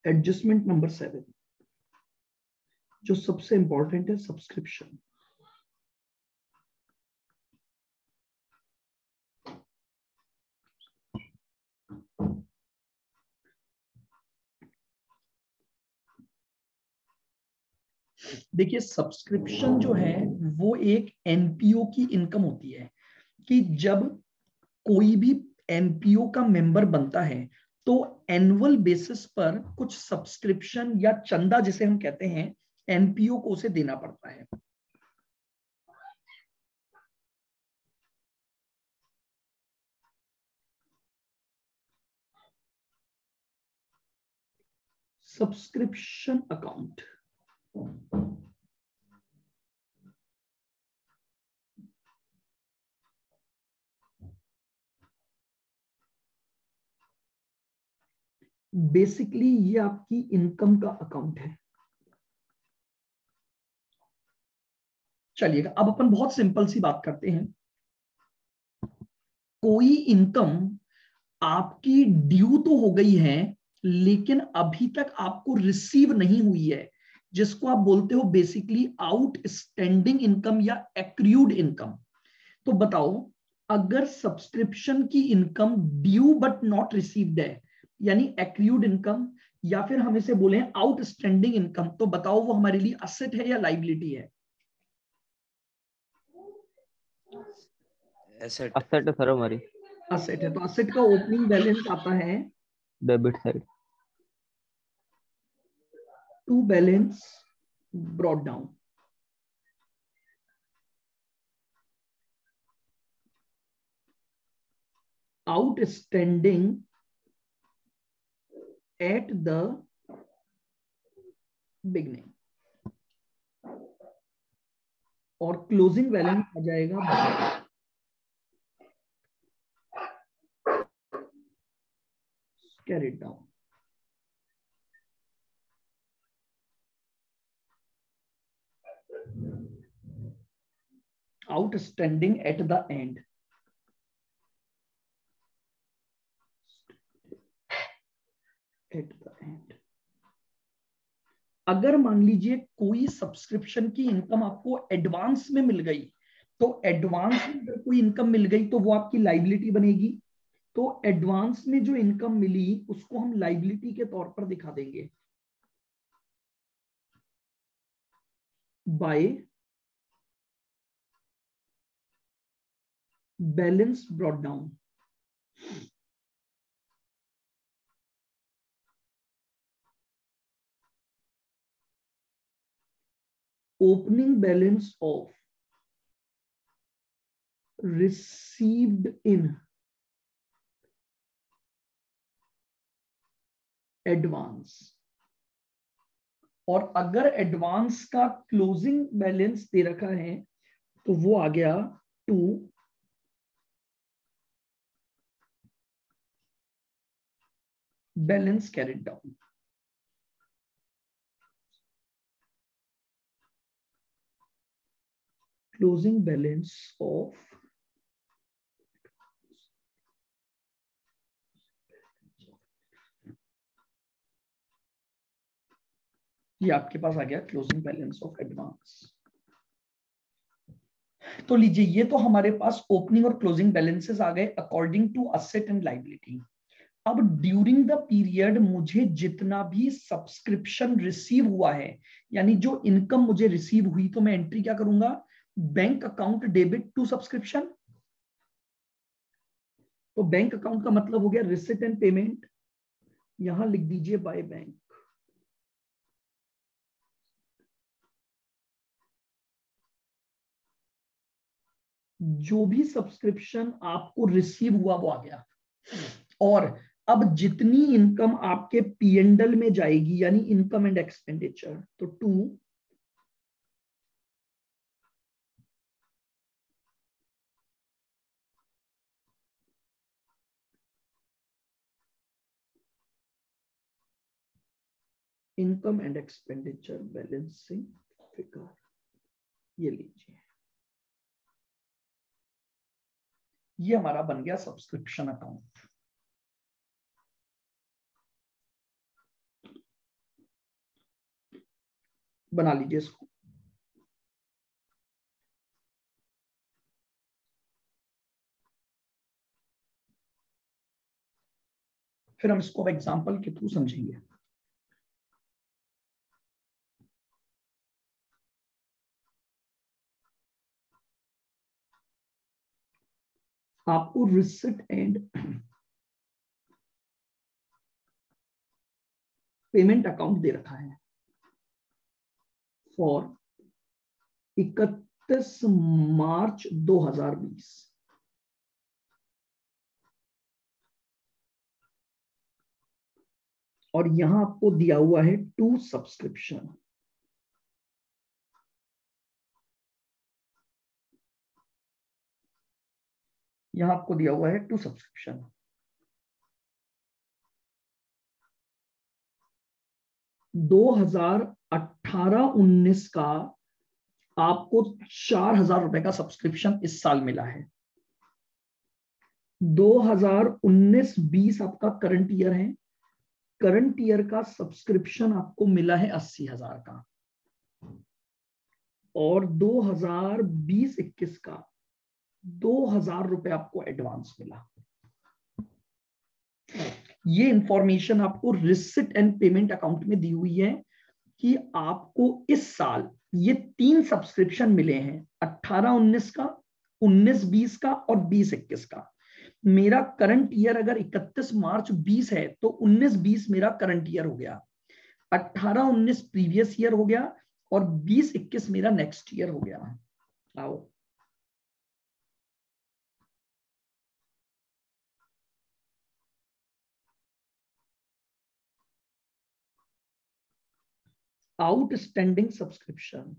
Adjustment number 7 जो सबसे important है, सब्सक्रिप्शन। देखिए सब्सक्रिप्शन जो है वो एक एनपीओ की इनकम होती है कि जब कोई भी एनपीओ का मेंबर बनता है तो एनुअल बेसिस पर कुछ सब्सक्रिप्शन या चंदा जिसे हम कहते हैं एनपीओ को उसे देना पड़ता है। सब्सक्रिप्शन अकाउंट बेसिकली ये आपकी इनकम का अकाउंट है। चलिएगा अब अपन बहुत सिंपल सी बात करते हैं। कोई इनकम आपकी ड्यू तो हो गई है लेकिन अभी तक आपको रिसीव नहीं हुई है, जिसको आप बोलते हो बेसिकली आउटस्टैंडिंग इनकम या एक्रूड इनकम। तो बताओ अगर सब्सक्रिप्शन की income due but not received है यानी एक्रूड इनकम, या फिर हम इसे बोले आउटस्टैंडिंग इनकम, तो बताओ वो हमारे लिए असेट है या लाइबिलिटी है? एसेट असेट है सर हमारी। असेट है। तो असेट का ओपनिंग बैलेंस आता है debit side. To balance brought down. Outstanding at the beginning और क्लोजिंग बैलेंस आ जाएगा carried down. Outstanding at the end. At the end अगर मान लीजिए कोई सब्सक्रिप्शन की इनकम आपको एडवांस में मिल गई, तो एडवांस में अगर कोई इनकम मिल गई तो वो आपकी लाइबिलिटी बनेगी। तो एडवांस में जो इनकम मिली उसको हम लाइबिलिटी के तौर पर दिखा देंगे by balance brought down. Opening balance of received in advance. और अगर एडवांस का क्लोजिंग बैलेंस दे रखा है तो वो आ गया to balance carried down. Closing balance of ये आपके पास आ गया क्लोजिंग बैलेंस ऑफ एडवांस। तो लीजिए ये तो हमारे पास ओपनिंग और क्लोजिंग बैलेंसेस आ गए according to asset and liability. अब ड्यूरिंग द पीरियड मुझे जितना भी सब्सक्रिप्शन रिसीव हुआ है यानी जो इनकम मुझे रिसीव हुई, तो मैं एंट्री क्या करूंगा? Bank account debit to subscription. तो बैंक अकाउंट का मतलब हो गया रिसिट एंड पेमेंट। यहां लिख दीजिए बाय बैंक। जो भी सब्सक्रिप्शन आपको रिसीव हुआ वो आ गया। और अब जितनी इनकम आपके पीएनडल में जाएगी यानी इनकम एंड एक्सपेंडिचर, तो to income and expenditure balancing figure. ये लीजिए, ये हमारा बन गया सब्सक्रिप्शन अकाउंट। बना लीजिए इसको। फिर हम इसको एग्जांपल के थ्रू समझेंगे। आपको रिसिट एंड पेमेंट अकाउंट दे रखा है फॉर 31 मार्च 2020। और यहां आपको दिया हुआ है 2 सब्सक्रिप्शन। यहां आपको दिया हुआ है 2 सब्सक्रिप्शन। 2018-19 का आपको 4,000 रुपए का सब्सक्रिप्शन इस साल मिला है। 2019-20 आपका करंट ईयर है। करंट ईयर का सब्सक्रिप्शन आपको मिला है 80,000 का। और 2020-21 का 2,000 रुपए आपको एडवांस मिला। ये इंफॉर्मेशन आपको रिसिट एंड पेमेंट अकाउंट में दी हुई है कि आपको इस साल ये 3 सब्सक्रिप्शन मिले हैं, 18-19 का, 19-20 का और 20-21 का। मेरा करंट ईयर अगर 31 मार्च 20 है तो 19-20 मेरा करंट ईयर हो गया, 18-19 प्रीवियस ईयर हो गया और 20-21 मेरा नेक्स्ट ईयर हो गया। आओ आउटस्टैंडिंग सब्सक्रिप्शन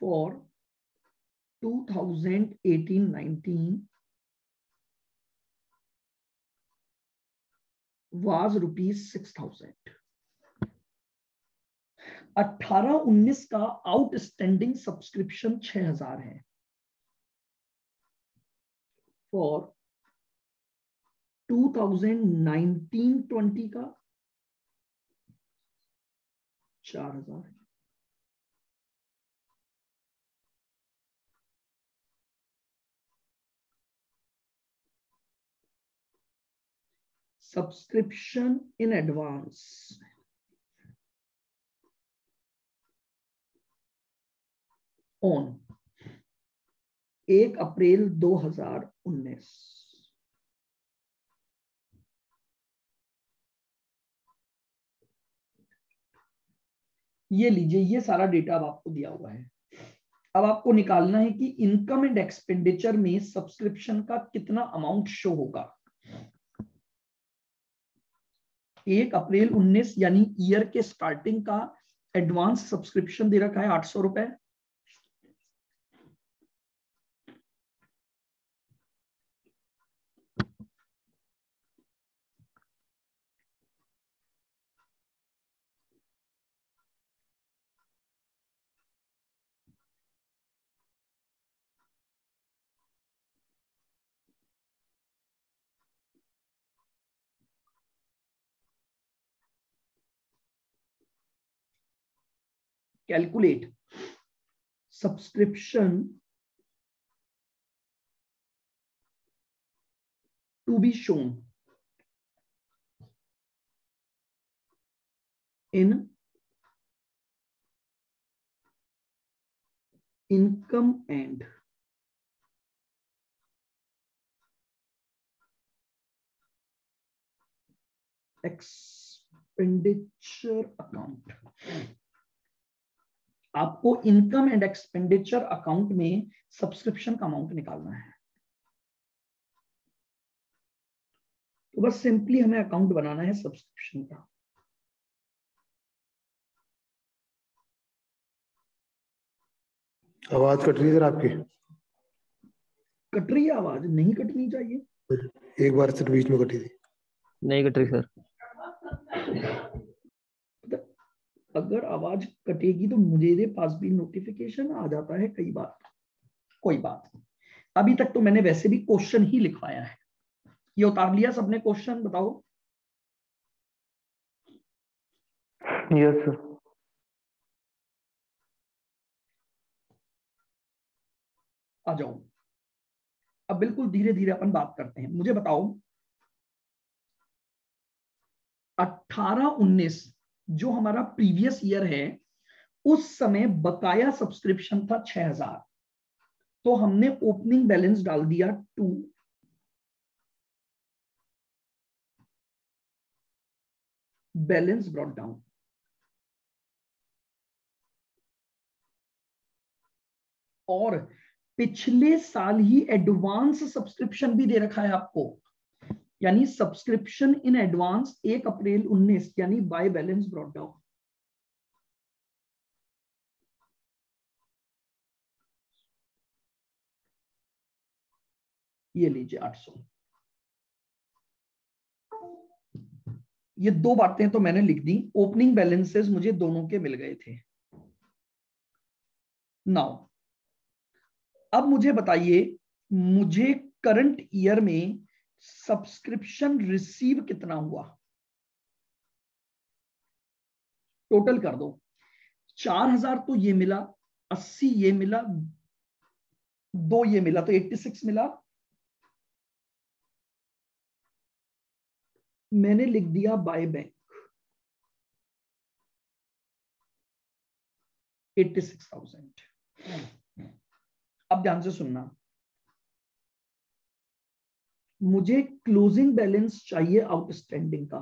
for 2018-19 was ₹6,000। 18-19 का आउटस्टैंडिंग सब्सक्रिप्शन 6,000 है। फॉर 2019-20 का 4,000 है। सब्सक्रिप्शन इन एडवांस ऑन 1 अप्रैल 2019। ये लीजिए, ये सारा डेटा अब आपको दिया हुआ है। अब आपको निकालना है कि इनकम एंड एक्सपेंडिचर में सब्सक्रिप्शन का कितना अमाउंट शो होगा। 1 अप्रैल 19 यानी ईयर के स्टार्टिंग का एडवांस सब्सक्रिप्शन दे रखा है 800 रुपए। Calculate subscription to be shown in income and expenditure account। आपको इनकम एंड एक्सपेंडिचर अकाउंट में सब्सक्रिप्शन का अमाउंट निकालना है। तो बस सिंपली हमें अकाउंट बनाना है सब्सक्रिप्शन का। आवाज कट रही है सर आपकी। कट रही है आवाज? नहीं कटनी चाहिए। एक बार सर बीच में कटी थी। नहीं कट रही सर। अगर आवाज कटेगी तो मेरे पास भी नोटिफिकेशन आ जाता है कई बार। कोई बात नहीं, अभी तक तो मैंने वैसे भी क्वेश्चन ही लिखवाया है। ये उतार लिया सबने क्वेश्चन? बताओ। Yes sir. आ जाओ, अब बिल्कुल धीरे धीरे अपन बात करते हैं। मुझे बताओ 18-19 जो हमारा प्रीवियस ईयर है, उस समय बकाया सब्सक्रिप्शन था 6000। तो हमने ओपनिंग बैलेंस डाल दिया 2, बैलेंस ब्रॉट डाउन। और पिछले साल ही एडवांस सब्सक्रिप्शन भी दे रखा है आपको, यानी सब्सक्रिप्शन इन एडवांस 1 अप्रैल 19, यानी बाय बैलेंस ब्रॉट डाउन। ये लीजिए 800। ये दो बातें तो मैंने लिख दी। ओपनिंग बैलेंसेस मुझे दोनों के मिल गए थे। नाउ अब मुझे बताइए, मुझे करंट ईयर में सब्सक्रिप्शन रिसीव कितना हुआ? टोटल कर दो। 4000 तो ये मिला, 80 ये मिला, 2 ये मिला, तो 86 मिला। मैंने लिख दिया बाय बैंक 86,000। अब ध्यान से सुनना, मुझे क्लोजिंग बैलेंस चाहिए आउटस्टैंडिंग का।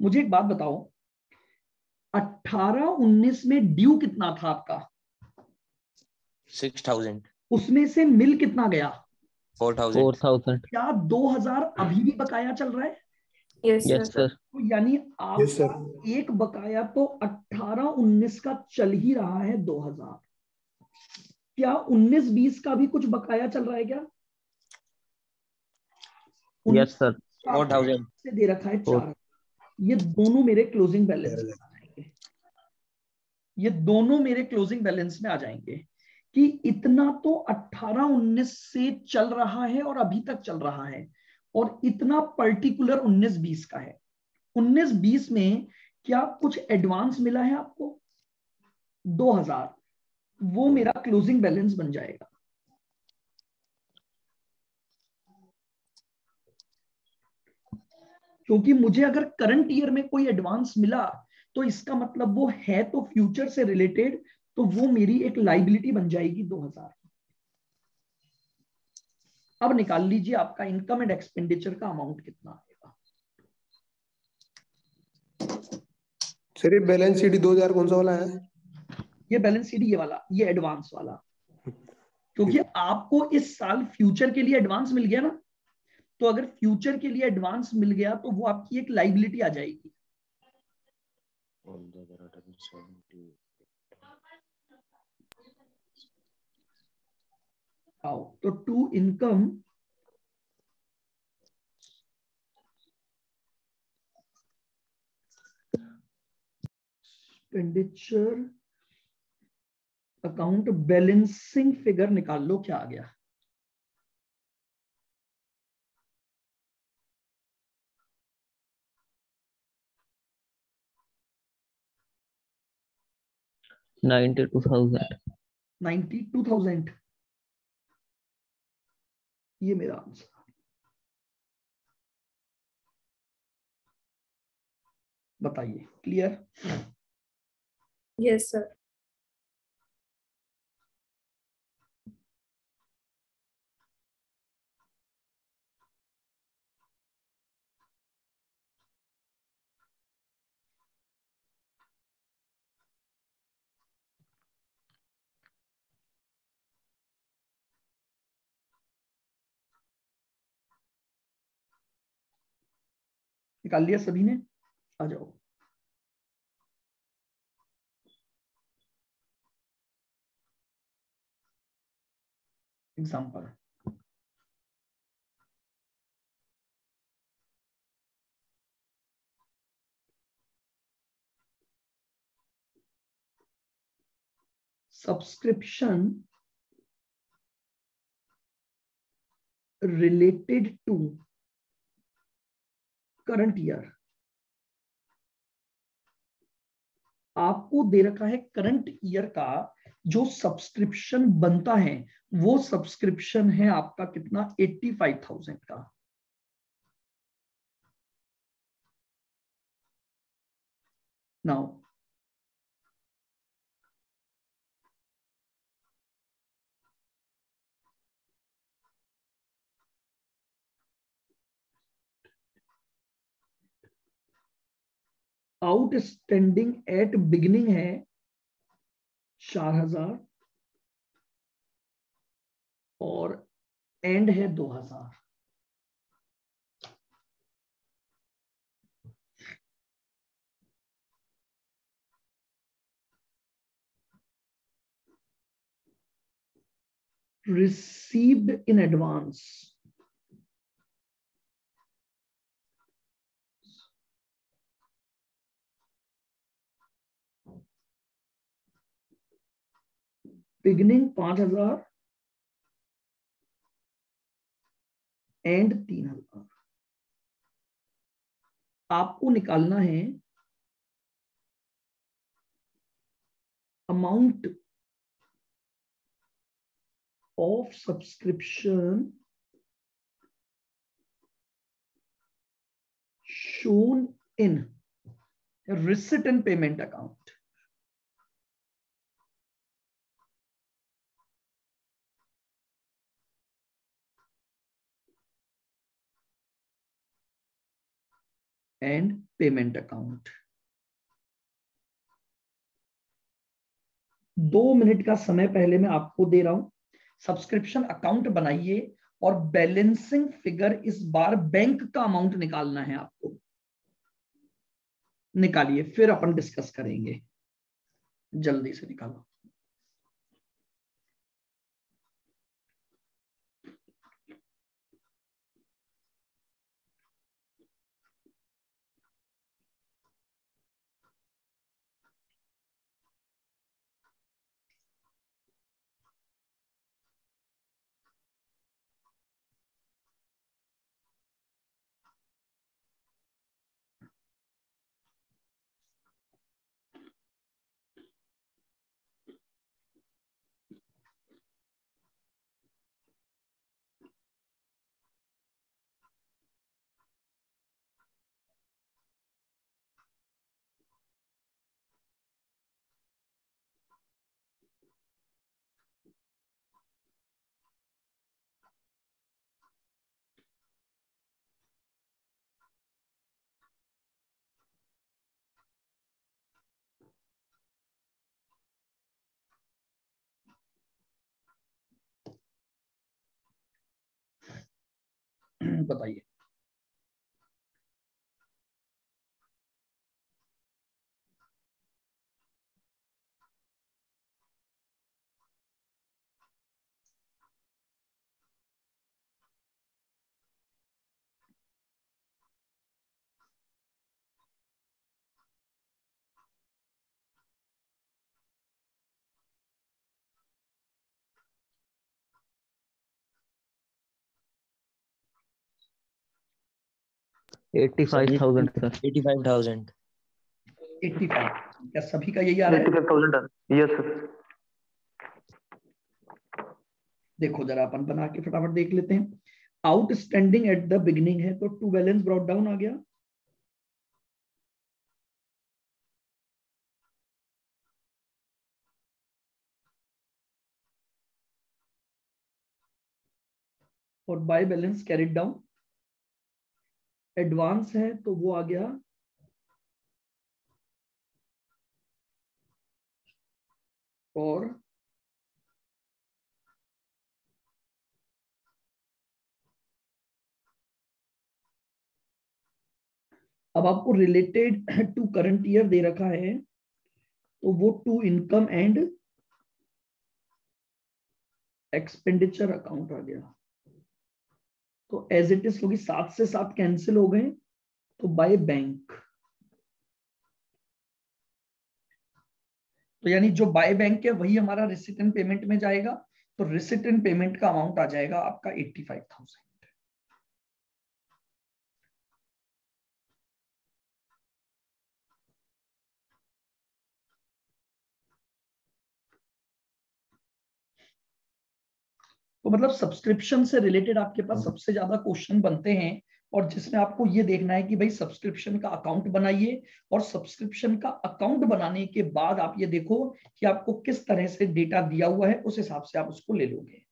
मुझे एक बात बताओ, 18-19 में ड्यू कितना था आपका? 6000। उसमें से मिल कितना गया? 4000। 4000। क्या 2000 अभी भी बकाया चल रहा है? Yes yes sir. सर। तो यानी यस आपका सर। एक बकाया तो 18-19 का चल ही रहा है 2000। क्या 19-20 का भी कुछ बकाया चल रहा है क्या? Yes sir. 4000। से दे रखा है और 4। ये दोनों मेरे क्लोजिंग बैलेंस में आ जाएंगे। ये दोनों मेरे क्लोजिंग बैलेंस में आ जाएंगे कि इतना तो 18-19 से चल रहा है और अभी तक चल रहा है, और इतना पर्टिकुलर 19-20 का है। 19-20 में क्या कुछ एडवांस मिला है आपको? 2000। वो मेरा क्लोजिंग बैलेंस बन जाएगा। क्योंकि मुझे अगर करंट ईयर में कोई एडवांस मिला तो इसका मतलब वो है तो फ्यूचर से रिलेटेड, तो वो मेरी एक लाइबिलिटी बन जाएगी 2000। अब निकाल लीजिए आपका इनकम एंड एक्सपेंडिचर का अमाउंट कितना आएगा। सर ये बैलेंस शीट 2000 कौन सा वाला है? ये बैलेंस शीट ये वाला, ये एडवांस वाला। क्योंकि आपको इस साल फ्यूचर के लिए एडवांस मिल गया ना, तो अगर फ्यूचर के लिए एडवांस मिल गया तो वो आपकी एक लाइबिलिटी आ जाएगी। आओ तो to income expenditure account balancing figure निकाल लो, क्या आ गया? $92,000। 92,000। ये मेरा आंसर। बताइए, क्लियर? Yes sir. निकाल लिया सभी ने? आ जाओ। Example, subscription related to current year, आपको दे रखा है करंट ईयर का जो सब्सक्रिप्शन बनता है वो सब्सक्रिप्शन है आपका कितना 85,000 का। नाउ आउटस्टैंडिंग एट बिगिनिंग है 4,000 और एंड है 2,000। received in advance, beginning 5,000 and 3,000। आपको निकालना है amount of subscription shown in receipt and payment account। And payment account. 2 minute का समय पहले मैं आपको दे रहा हूं, सब्सक्रिप्शन अकाउंट बनाइए और बैलेंसिंग फिगर इस बार बैंक का अमाउंट निकालना है आपको। निकालिए, फिर अपन डिस्कस करेंगे। जल्दी से निकालो। बताइए। $85,000 सर। 85,000। 85। क्या सभी का यही आ रहा है? 85,000। Yes sir. देखो जरा अपन बना के फटाफट देख लेते हैं। आउटस्टैंडिंग एट द बिगिनिंग है तो टू बैलेंस ब्रॉट डाउन आ गया। और by balance carried down. Advance है तो वो आ गया और अब आपको रिलेटेड टू करंट ईयर दे रखा है तो वो to income and expenditure account आ गया। तो एज इट इज, क्योंकि 7 से 7 कैंसिल हो गए तो बाय बैंक। तो यानी जो बाय बैंक है वही हमारा रिसिटेंट पेमेंट में जाएगा, तो रिसिटेंट पेमेंट का अमाउंट आ जाएगा आपका 85,000। तो मतलब सब्सक्रिप्शन से रिलेटेड आपके पास सबसे ज्यादा क्वेश्चन बनते हैं, और जिसमें आपको ये देखना है कि भाई सब्सक्रिप्शन का अकाउंट बनाइए, और सब्सक्रिप्शन का अकाउंट बनाने के बाद आप ये देखो कि आपको किस तरह से डेटा दिया हुआ है, उस हिसाब से आप उसको ले लोगे।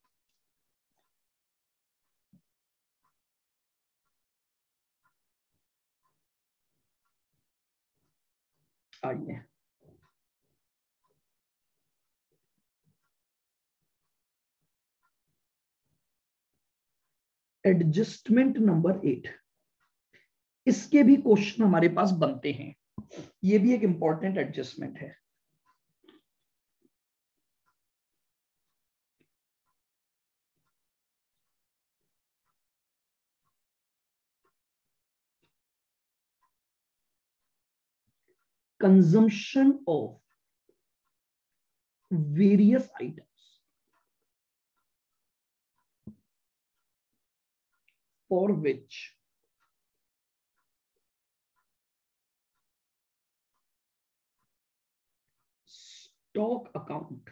आइए, एडजस्टमेंट नंबर 8, इसके भी क्वेश्चन हमारे पास बनते हैं। ये भी एक इंपॉर्टेंट एडजस्टमेंट है। Consumption of various items for which stock account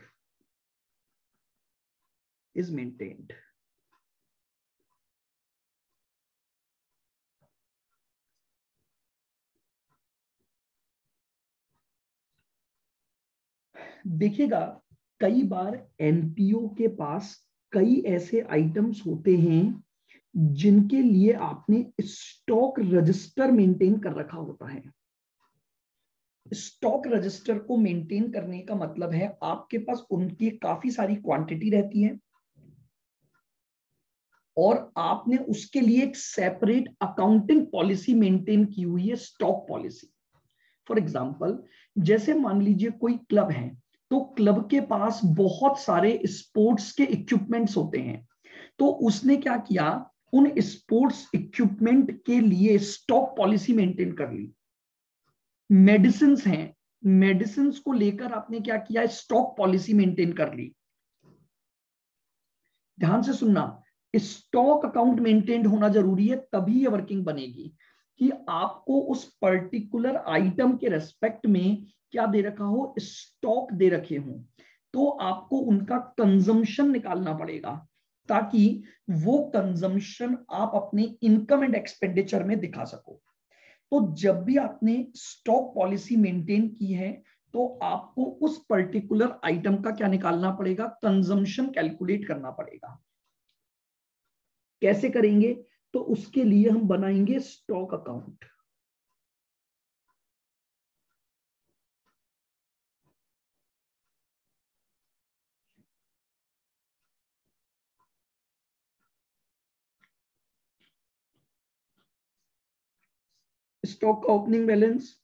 is maintained. देखिएगा, कई बार एनपीओ के पास कई ऐसे आइटम्स होते हैं जिनके लिए आपने स्टॉक रजिस्टर मेंटेन कर रखा होता है। स्टॉक रजिस्टर को मेंटेन करने का मतलब है आपके पास उनकी काफी सारी क्वांटिटी रहती है, और आपने उसके लिए एक सेपरेट अकाउंटिंग पॉलिसी मेंटेन की हुई है, स्टॉक पॉलिसी। फॉर एग्जाम्पल, जैसे मान लीजिए कोई क्लब है, तो क्लब के पास बहुत सारे स्पोर्ट्स के इक्विपमेंट्स होते हैं, तो उसने क्या किया, उन स्पोर्ट्स इक्विपमेंट के लिए स्टॉक पॉलिसी मेंटेन कर ली। मेडिसिन हैं, मेडिसिन को लेकर आपने क्या किया, स्टॉक पॉलिसी मेंटेन कर ली। ध्यान से सुनना, स्टॉक अकाउंट मेंटेन होना जरूरी है, तभी ये वर्किंग बनेगी कि आपको उस पर्टिकुलर आइटम के रेस्पेक्ट में क्या दे रखा हो, स्टॉक दे रखे हो, तो आपको उनका कंजम्पशन निकालना पड़ेगा, ताकि वो कंजम्पशन आप अपने इनकम एंड एक्सपेंडिचर में दिखा सको। तो जब भी आपने स्टॉक पॉलिसी मेंटेन की है, तो आपको उस पर्टिकुलर आइटम का क्या निकालना पड़ेगा, कंजम्पशन कैलकुलेट करना पड़ेगा। कैसे करेंगे, तो उसके लिए हम बनाएंगे स्टॉक अकाउंट। स्टॉक का ओपनिंग बैलेंस,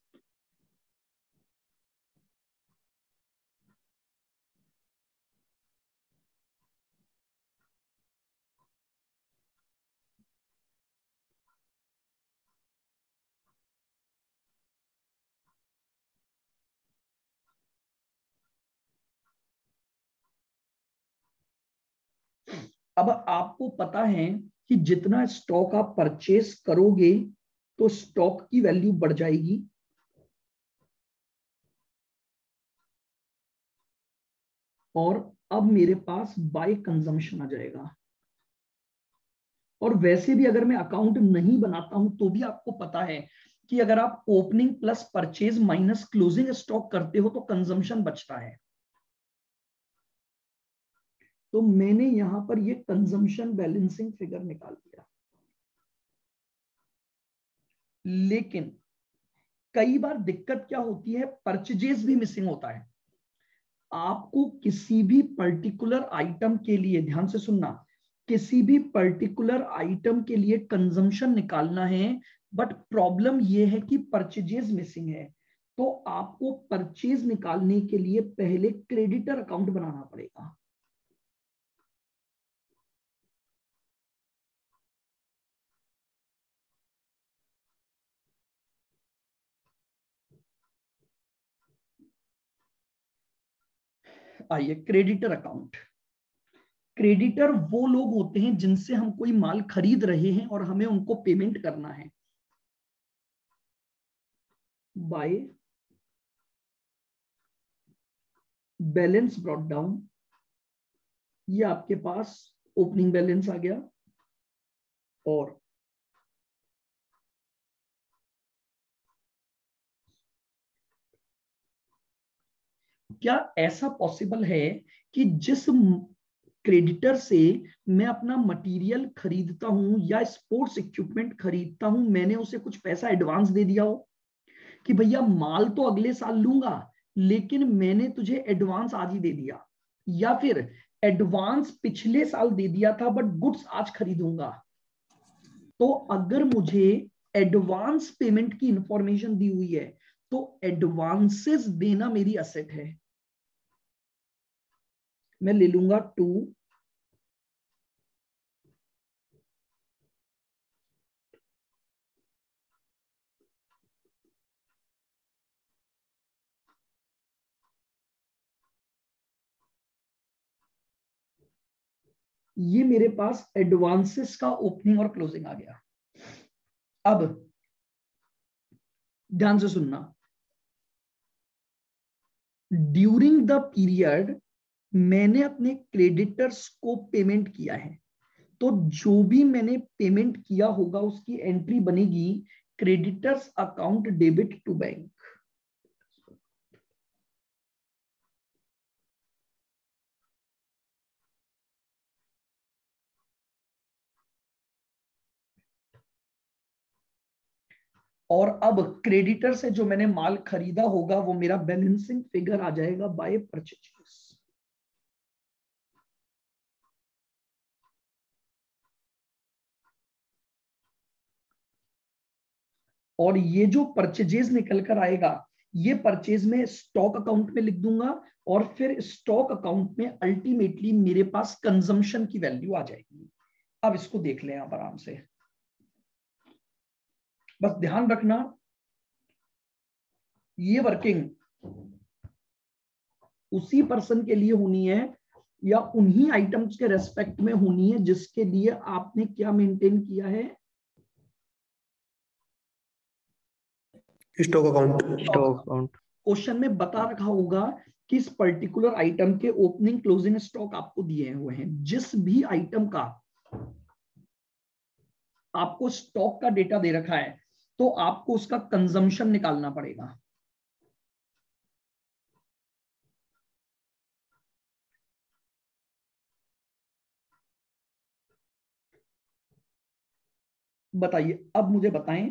अब आपको पता है कि जितना स्टॉक आप परचेस करोगे तो स्टॉक की वैल्यू बढ़ जाएगी, और अब मेरे पास बाय कंजम्पशन आ जाएगा। और वैसे भी अगर मैं अकाउंट नहीं बनाता हूं तो भी आपको पता है कि अगर आप opening plus purchase minus closing stock करते हो तो कंजम्पशन बचता है। तो मैंने यहां पर ये कंजम्पशन बैलेंसिंग फिगर निकाल दिया। लेकिन कई बार दिक्कत क्या होती है, परचेजेस भी मिसिंग होता है। आपको किसी भी पर्टिकुलर आइटम के लिए, ध्यान से सुनना, किसी भी पर्टिकुलर आइटम के लिए कंजम्पशन निकालना है, बट प्रॉब्लम यह है कि परचेजेस मिसिंग है। तो आपको परचेज निकालने के लिए पहले क्रेडिटर अकाउंट बनाना पड़ेगा। आइए, क्रेडिटर अकाउंट। क्रेडिटर वो लोग होते हैं जिनसे हम कोई माल खरीद रहे हैं और हमें उनको पेमेंट करना है। बाय बैलेंस ब्रॉट डाउन, ये आपके पास ओपनिंग बैलेंस आ गया। और क्या ऐसा पॉसिबल है कि जिस क्रेडिटर से मैं अपना मटेरियल खरीदता हूं या स्पोर्ट्स इक्विपमेंट खरीदता हूं, मैंने उसे कुछ पैसा एडवांस दे दिया हो कि भैया माल तो अगले साल लूंगा लेकिन मैंने तुझे एडवांस आज ही दे दिया, या फिर एडवांस पिछले साल दे दिया था बट गुड्स आज खरीदूंगा। तो अगर मुझे एडवांस पेमेंट की इंफॉर्मेशन दी हुई है तो एडवांसेस देना मेरी असेट है। मैं ले लूंगा 2, ये मेरे पास एडवांसेस का ओपनिंग और क्लोजिंग आ गया। अब ध्यान से सुनना, ड्यूरिंग द पीरियड मैंने अपने क्रेडिटर्स को पेमेंट किया है, तो जो भी मैंने पेमेंट किया होगा उसकी एंट्री बनेगी creditors account debit to bank. और अब क्रेडिटर से जो मैंने माल खरीदा होगा वो मेरा बैलेंसिंग फिगर आ जाएगा बाय परचेज। और ये जो परचेजेस निकल कर आएगा ये परचेज में स्टॉक अकाउंट में लिख दूंगा और फिर स्टॉक अकाउंट में अल्टीमेटली मेरे पास कंजम्पशन की वैल्यू आ जाएगी। अब इसको देख लें आप आराम से, बस ध्यान रखना ये वर्किंग उसी पर्सन के लिए होनी है या उन्हीं आइटम्स के रेस्पेक्ट में होनी है जिसके लिए आपने क्या मेंटेन किया है, stock account. Stock account. Question में बता रखा होगा कि इस पर्टिकुलर आइटम के ओपनिंग क्लोजिंग स्टॉक आपको दिए हुए हैं। जिस भी आइटम का आपको स्टॉक का डेटा दे रखा है तो आपको उसका कंजम्पशन निकालना पड़ेगा। बताइए, अब मुझे बताएं,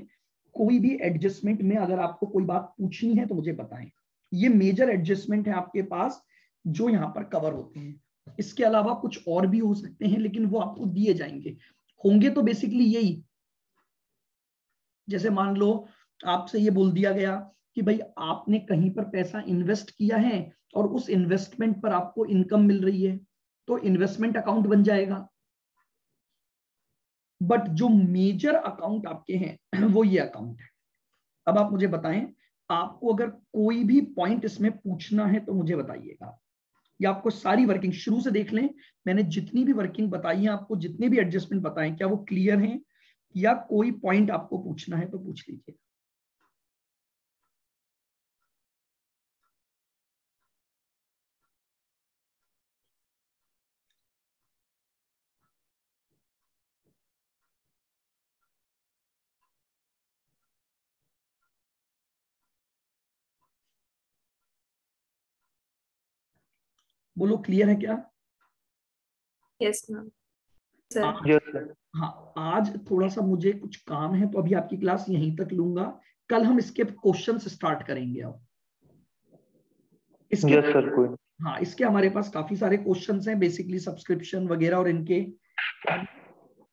कोई भी एडजस्टमेंट में अगर आपको कोई बात पूछनी है तो मुझे बताएं। ये मेजर एडजस्टमेंट है आपके पास जो यहां पर कवर होते हैं। इसके अलावा कुछ और भी हो सकते हैं लेकिन वो आपको दिए जाएंगे, होंगे तो बेसिकली यही। जैसे मान लो आपसे ये बोल दिया गया कि भाई आपने कहीं पर पैसा इन्वेस्ट किया है और उस इन्वेस्टमेंट पर आपको इनकम मिल रही है तो इन्वेस्टमेंट अकाउंट बन जाएगा। बट जो मेजर अकाउंट आपके हैं वो ये अकाउंट है। अब आप मुझे बताएं, आपको अगर कोई भी पॉइंट इसमें पूछना है तो मुझे बताइएगा, या आपको सारी वर्किंग शुरू से देख लें। मैंने जितनी भी वर्किंग बताई है आपको, जितने भी एडजस्टमेंट बताएं, क्या वो क्लियर हैं या कोई पॉइंट आपको पूछना है तो पूछ लीजिए। बोलो, क्लियर है क्या? Yes ma'am sir. Yes sir. हाँ, आज थोड़ा सा मुझे कुछ काम है तो अभी आपकी क्लास यहीं तक लूंगा। कल हम इसके क्वेश्चंस स्टार्ट करेंगे। अब इसके, यस सर। कोई हाँ, इसके हमारे पास काफी सारे क्वेश्चंस हैं बेसिकली सब्सक्रिप्शन वगैरह, और इनके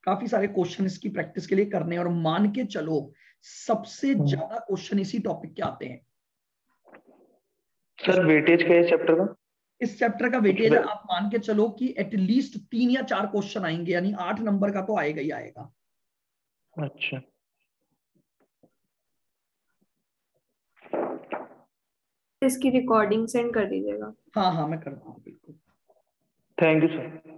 काफी सारे क्वेश्चन इसकी प्रैक्टिस के लिए करने हैं। और मान के चलो सबसे ज्यादा क्वेश्चन इसी टॉपिक के आते हैं। सर वेटेज क्या है चैप्टर का? इस चैप्टर का वेटेज आप मान के चलो कि एटलीस्ट 3 या 4 क्वेश्चन आएंगे, यानी 8 नंबर का तो आएगा ही आएगा। अच्छा, इसकी रिकॉर्डिंग सेंड कर दीजिएगा। हाँ हाँ, मैं करता हूँ। Thank you sir.